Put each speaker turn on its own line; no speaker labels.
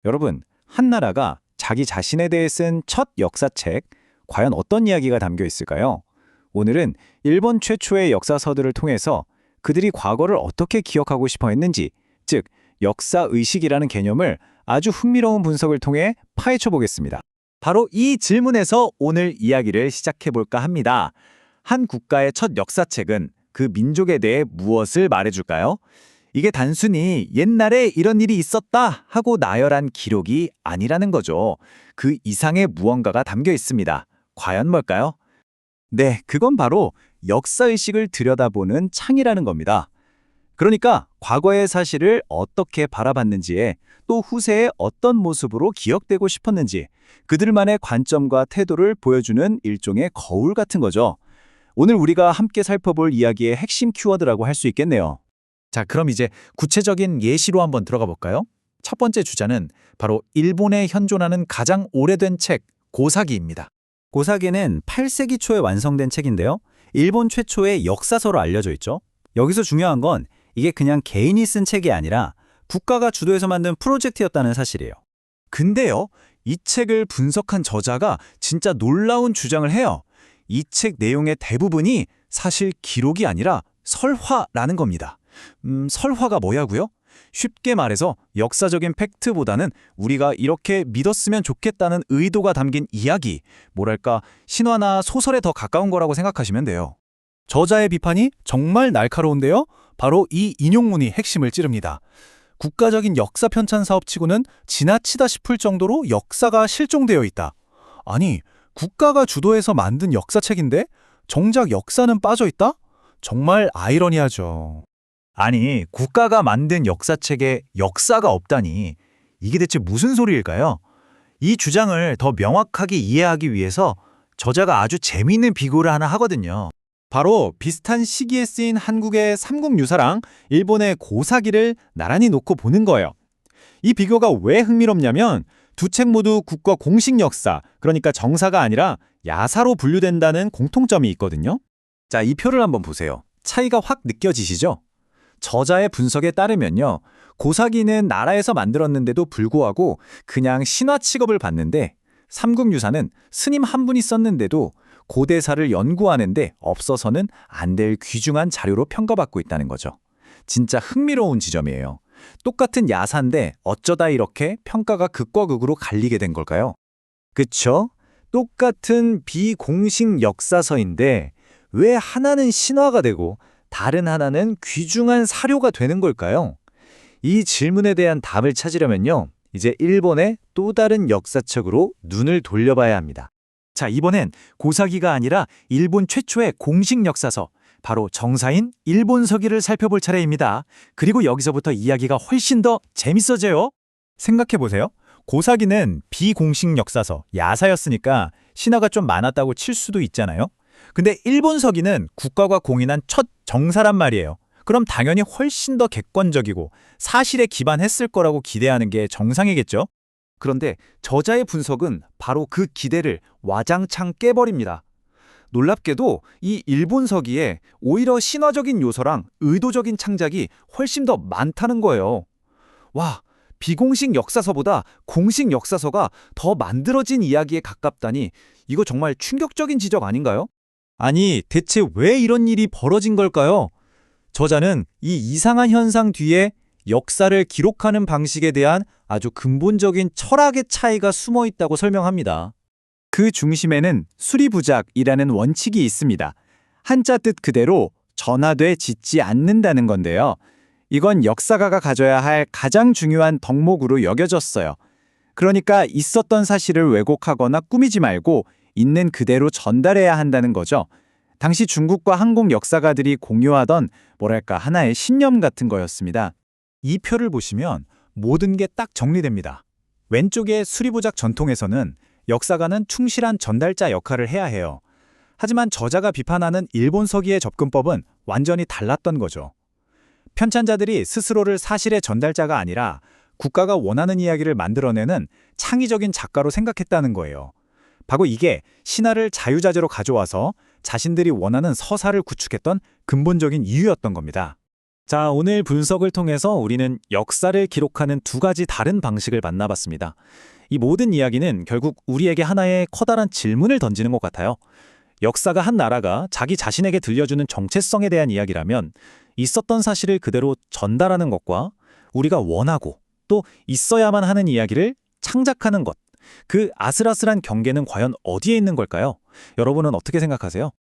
여러분, 한 나라가 자기 자신에 대해 쓴 첫 역사책, 과연 어떤 이야기가 담겨 있을까요? 오늘은 일본 최초의 역사서들을 통해서 그들이 과거를 어떻게 기억하고 싶어 했는지, 즉, 역사의식이라는 개념을 아주 흥미로운 분석을 통해 파헤쳐 보겠습니다.
바로 이 질문에서 오늘 이야기를 시작해볼까 합니다. 한 국가의 첫 역사책은 그 민족에 대해 무엇을 말해줄까요? 이게 단순히 옛날에 이런 일이 있었다 하고 나열한 기록이 아니라는 거죠. 그 이상의 무언가가 담겨 있습니다. 과연 뭘까요?
네, 그건 바로 역사의식을 들여다보는 창이라는 겁니다. 그러니까 과거의 사실을 어떻게 바라봤는지에 또 후세에 어떤 모습으로 기억되고 싶었는지 그들만의 관점과 태도를 보여주는 일종의 거울 같은 거죠. 오늘 우리가 함께 살펴볼 이야기의 핵심 키워드라고 할 수 있겠네요.
자, 그럼 이제 구체적인 예시로 한번 들어가 볼까요? 첫 번째 주자는 바로 일본에 현존하는 가장 오래된 책, 고사기입니다.
고사기는 8세기 초에 완성된 책인데요. 일본 최초의 역사서로 알려져 있죠. 여기서 중요한 건 이게 그냥 개인이 쓴 책이 아니라 국가가 주도해서 만든 프로젝트였다는 사실이에요.
근데요, 이 책을 분석한 저자가 진짜 놀라운 주장을 해요. 이 책 내용의 대부분이 사실 기록이 아니라 설화라는 겁니다. 설화가 뭐냐고요? 쉽게 말해서 역사적인 팩트보다는 우리가 이렇게 믿었으면 좋겠다는 의도가 담긴 이야기, 뭐랄까 신화나 소설에 더 가까운 거라고 생각하시면 돼요. 저자의 비판이 정말 날카로운데요. 바로 이 인용문이 핵심을 찌릅니다. 국가적인 역사 편찬 사업치고는 지나치다 싶을 정도로 역사가 실종되어 있다. 아니, 국가가 주도해서 만든 역사책인데 정작 역사는 빠져 있다? 정말 아이러니하죠. 아니, 국가가 만든 역사책에 역사가 없다니 이게 대체 무슨 소리일까요? 이 주장을 더 명확하게 이해하기 위해서 저자가 아주 재미있는 비교를 하나 하거든요. 바로 비슷한 시기에 쓰인 한국의 삼국유사랑 일본의 고사기를 나란히 놓고 보는 거예요. 이 비교가 왜 흥미롭냐면 두 책 모두 국가 공식 역사, 그러니까 정사가 아니라 야사로 분류된다는 공통점이 있거든요. 자, 이 표를 한번 보세요. 차이가 확 느껴지시죠? 저자의 분석에 따르면요, 고사기는 나라에서 만들었는데도 불구하고 그냥 신화 취급을 받는데 삼국유사는 스님 한 분이 썼는데도 고대사를 연구하는데 없어서는 안 될 귀중한 자료로 평가받고 있다는 거죠. 진짜 흥미로운 지점이에요. 똑같은 야사인데 어쩌다 이렇게 평가가 극과 극으로 갈리게 된 걸까요? 그쵸? 똑같은 비공식 역사서인데 왜 하나는 신화가 되고 다른 하나는 귀중한 사료가 되는 걸까요? 이 질문에 대한 답을 찾으려면요, 이제 일본의 또 다른 역사책으로 눈을 돌려봐야 합니다. 자, 이번엔 고사기가 아니라 일본 최초의 공식 역사서, 바로 정사인 일본서기를 살펴볼 차례입니다. 그리고 여기서부터 이야기가 훨씬 더 재밌어져요. 생각해보세요. 고사기는 비공식 역사서, 야사였으니까 신화가 좀 많았다고 칠 수도 있잖아요. 근데 일본서기는 국가가 공인한 첫 정사란 말이에요. 그럼 당연히 훨씬 더 객관적이고 사실에 기반했을 거라고 기대하는 게 정상이겠죠? 그런데 저자의 분석은 바로 그 기대를 와장창 깨버립니다. 놀랍게도 이 일본서기에 오히려 신화적인 요소랑 의도적인 창작이 훨씬 더 많다는 거예요. 와, 비공식 역사서보다 공식 역사서가 더 만들어진 이야기에 가깝다니 이거 정말 충격적인 지적 아닌가요? 아니, 대체 왜 이런 일이 벌어진 걸까요? 저자는 이 이상한 현상 뒤에 역사를 기록하는 방식에 대한 아주 근본적인 철학의 차이가 숨어 있다고 설명합니다. 그 중심에는 수리부작이라는 원칙이 있습니다. 한자 뜻 그대로 전하되 짓지 않는다는 건데요. 이건 역사가가 가져야 할 가장 중요한 덕목으로 여겨졌어요. 그러니까 있었던 사실을 왜곡하거나 꾸미지 말고 있는 그대로 전달해야 한다는 거죠. 당시 중국과 한국 역사가들이 공유하던 뭐랄까 하나의 신념 같은 거였습니다. 이 표를 보시면 모든 게 딱 정리됩니다. 왼쪽의 수리부작 전통에서는 역사가는 충실한 전달자 역할을 해야 해요. 하지만 저자가 비판하는 일본서기의 접근법은 완전히 달랐던 거죠. 편찬자들이 스스로를 사실의 전달자가 아니라 국가가 원하는 이야기를 만들어내는 창의적인 작가로 생각했다는 거예요. 바로 이게 신화를 자유자재로 가져와서 자신들이 원하는 서사를 구축했던 근본적인 이유였던 겁니다. 자, 오늘 분석을 통해서 우리는 역사를 기록하는 두 가지 다른 방식을 만나봤습니다. 이 모든 이야기는 결국 우리에게 하나의 커다란 질문을 던지는 것 같아요. 역사가 한 나라가 자기 자신에게 들려주는 정체성에 대한 이야기라면 있었던 사실을 그대로 전달하는 것과 우리가 원하고 또 있어야만 하는 이야기를 창작하는 것, 그 아슬아슬한 경계는 과연 어디에 있는 걸까요? 여러분은 어떻게 생각하세요?